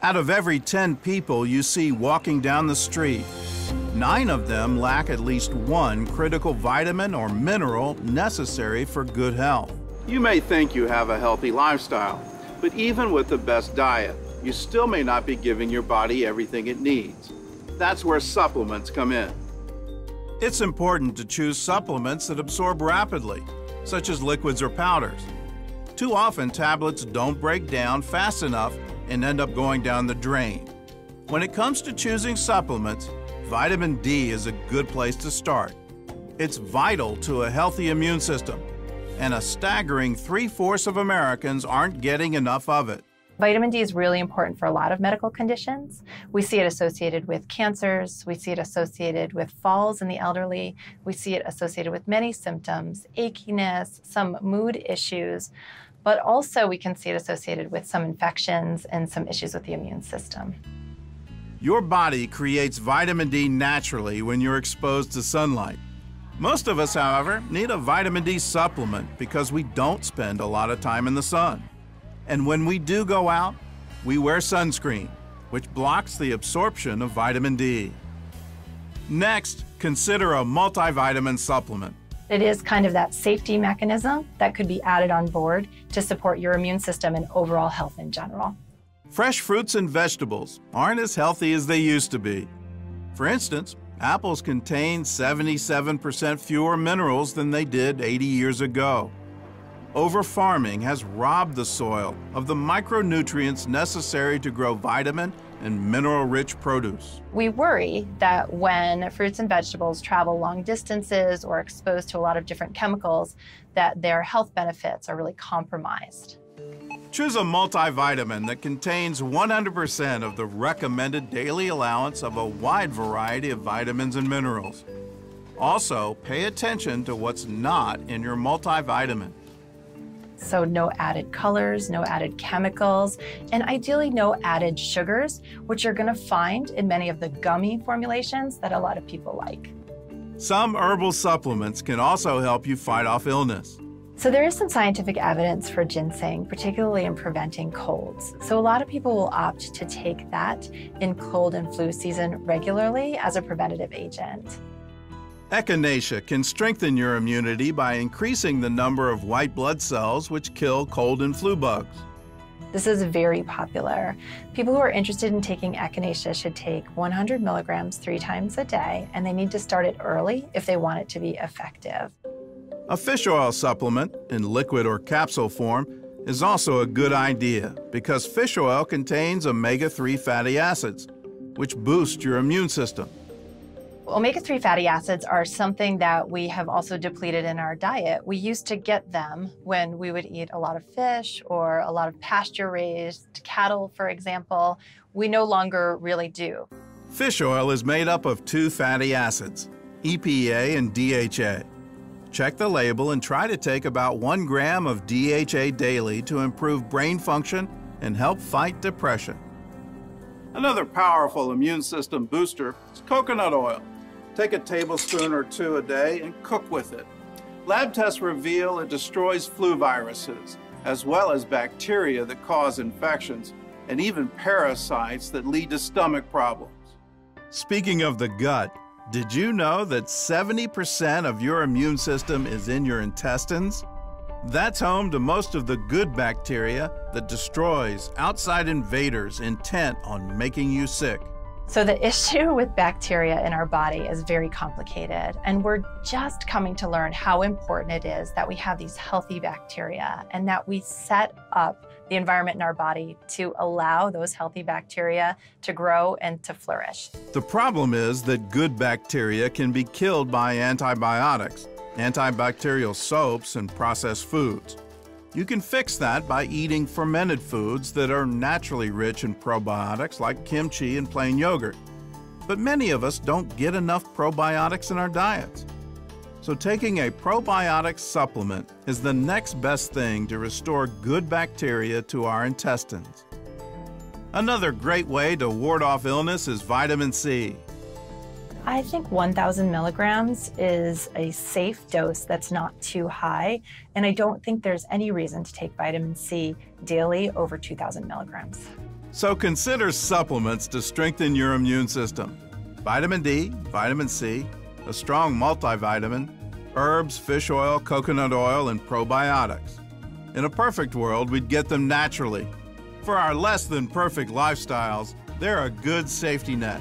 Out of every 10 people you see walking down the street, 9 of them lack at least one critical vitamin or mineral necessary for good health. You may think you have a healthy lifestyle, but even with the best diet, you still may not be giving your body everything it needs. That's where supplements come in. It's important to choose supplements that absorb rapidly, such as liquids or powders. Too often, tablets don't break down fast enough and end up going down the drain. When it comes to choosing supplements, vitamin D is a good place to start. It's vital to a healthy immune system, and a staggering 3/4 of Americans aren't getting enough of it. Vitamin D is really important for a lot of medical conditions. We see it associated with cancers, we see it associated with falls in the elderly, we see it associated with many symptoms, achiness, some mood issues, but also we can see it associated with some infections and some issues with the immune system. Your body creates vitamin D naturally when you're exposed to sunlight. Most of us, however, need a vitamin D supplement because we don't spend a lot of time in the sun. And when we do go out, we wear sunscreen, which blocks the absorption of vitamin D. Next, consider a multivitamin supplement. It is kind of that safety mechanism that could be added on board to support your immune system and overall health in general. Fresh fruits and vegetables aren't as healthy as they used to be. For instance, apples contain 77% fewer minerals than they did 80 years ago. Over-farming has robbed the soil of the micronutrients necessary to grow vitamin and mineral-rich produce. We worry that when fruits and vegetables travel long distances or exposed to a lot of different chemicals, that their health benefits are really compromised. Choose a multivitamin that contains 100% of the recommended daily allowance of a wide variety of vitamins and minerals. Also, pay attention to what's not in your multivitamin. So no added colors, no added chemicals, and ideally no added sugars, which you're going to find in many of the gummy formulations that a lot of people like. Some herbal supplements can also help you fight off illness. So there is some scientific evidence for ginseng, particularly in preventing colds. So a lot of people will opt to take that in cold and flu season regularly as a preventative agent. Echinacea can strengthen your immunity by increasing the number of white blood cells which kill cold and flu bugs. This is very popular. People who are interested in taking echinacea should take 100 milligrams 3 times a day, and they need to start it early if they want it to be effective. A fish oil supplement in liquid or capsule form is also a good idea because fish oil contains omega-3 fatty acids, which boost your immune system. Omega-3 fatty acids are something that we have also depleted in our diet. We used to get them when we would eat a lot of fish or a lot of pasture-raised cattle, for example. We no longer really do. Fish oil is made up of 2 fatty acids, EPA and DHA. Check the label and try to take about 1 gram of DHA daily to improve brain function and help fight depression. Another powerful immune system booster is coconut oil. Take a tablespoon or 2 a day and cook with it. Lab tests reveal it destroys flu viruses, as well as bacteria that cause infections, and even parasites that lead to stomach problems. Speaking of the gut, did you know that 70% of your immune system is in your intestines? That's home to most of the good bacteria that destroys outside invaders intent on making you sick. So the issue with bacteria in our body is very complicated, and we're just coming to learn how important it is that we have these healthy bacteria and that we set up the environment in our body to allow those healthy bacteria to grow and to flourish. The problem is that good bacteria can be killed by antibiotics, antibacterial soaps, and processed foods. You can fix that by eating fermented foods that are naturally rich in probiotics like kimchi and plain yogurt. But many of us don't get enough probiotics in our diets. So taking a probiotic supplement is the next best thing to restore good bacteria to our intestines. Another great way to ward off illness is vitamin C. I think 1,000 milligrams is a safe dose that's not too high, and I don't think there's any reason to take vitamin C daily over 2,000 milligrams. So consider supplements to strengthen your immune system. Vitamin D, vitamin C, a strong multivitamin, herbs, fish oil, coconut oil, and probiotics. In a perfect world, we'd get them naturally. For our less than perfect lifestyles, they're a good safety net.